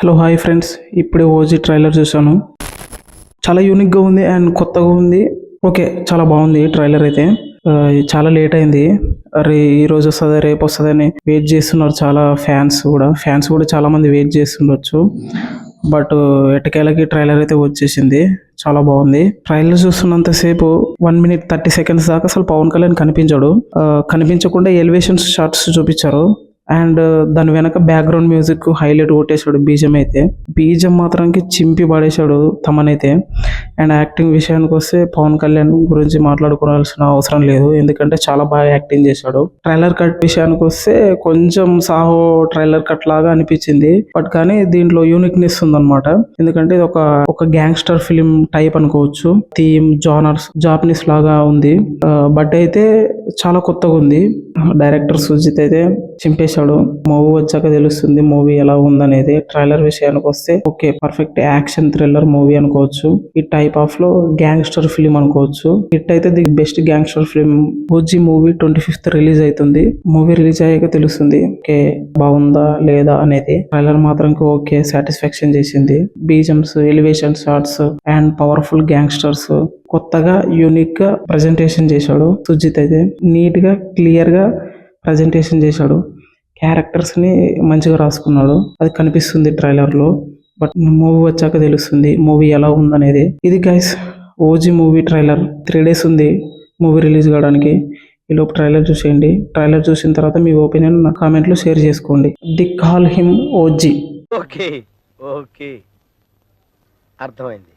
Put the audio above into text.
Hello hi friends, ఇప్పుడే OG trailer చూశాను. చాలా యూనిక్గా ఉంది అండ్ కొత్తగా ఉంది. ఓకే, చాలా బాగుంది ట్రైలర్ అయితే. చాలా లేట్ అయింది. అరే ఈ రోజు వస్తుందా రేపు వస్తుందని వెయిట్ చేస్తున్నారు చాలా ఫ్యాన్స్ కూడా చాలా మంది వెయిట్ చేస్తుండొచ్చు. బట్ ఎట్టకేలకి ట్రైలర్ అయితే వచ్చేసింది. చాలా బాగుంది. ట్రైలర్ చూస్తున్నంతసేపు 1 minute 30 seconds దాకా అసలు పవన్ కళ్యాణ్ కనిపించాడు. కనిపించకుండా ఎలివేషన్స్ షార్ట్స్ చూపించారు. అండ్ దాని వెనక బ్యాక్గ్రౌండ్ మ్యూజిక్ హైలైట్ కొట్టేశాడు. బీజం అయితే బీజం మాత్రానికి చింపి పడేశాడు తమనైతే. అండ్ యాక్టింగ్ విషయానికి వస్తే పవన్ కళ్యాణ్ గురించి మాట్లాడుకోవాల్సిన అవసరం లేదు, ఎందుకంటే చాలా బాగా యాక్టింగ్ చేశాడు. ట్రైలర్ కట్ విషయానికి వస్తే కొంచెం సాహో ట్రైలర్ కట్ లాగా అనిపించింది. బట్ కానీ దీంట్లో యూనిక్నెస్ ఉందన్నమాట. ఎందుకంటే ఇది ఒక గ్యాంగ్స్టర్ ఫిలిం టైప్ అనుకోవచ్చు. థీమ్ జానర్స్ జాపనీస్ లాగా ఉంది. బట్ అయితే చాలా కొత్తగా ఉంది. డైరెక్టర్ సుజిత్ అయితే చింపేశాడు. మూవీ వచ్చాక తెలుస్తుంది మూవీ ఎలా ఉందనేది. ట్రైలర్ విషయానికి వస్తే okay, perfect action thriller movie అనుకోవచ్చు. ఈ టైప్ ఆఫ్ లో గ్యాంగ్స్టర్ ఫిలిం అనుకోవచ్చు. హిట్ అయితే the best gangster film. OG movie 25th release అవుతుంది. మూవీ రిలీజ్ అయ్యాక తెలుస్తుంది ఓకే బాగుందా లేదా అనేది. ట్రైలర్ మాత్రం ఓకే సాటిస్ఫాక్షన్ చేసింది. BGMs, elevation shots and powerful gangsters కొత్తగా యూనిక్ గా ప్రజెంటేషన్ చేశాడు సుజిత్ అయితే. నీట్ గా క్లియర్ గా ప్రజెంటేషన్ చేశాడు. క్యారెక్టర్స్ ని మంచిగా రాసుకున్నాడు. అది కనిపిస్తుంది ట్రైలర్ లో. బట్ మూవీ వచ్చాక తెలుస్తుంది మూవీ ఎలా ఉందనేది. ఇది guys OG movie trailer. 3 days ఉంది మూవీ రిలీజ్ కావడానికి. ఈ లోపు ట్రైలర్ చూసేయండి. ట్రైలర్ చూసిన తర్వాత మీ ఒపీనియన్ నా కామెంట్ లో షేర్ చేసుకోండి. The call him OG. Okay okay అర్థమైంది.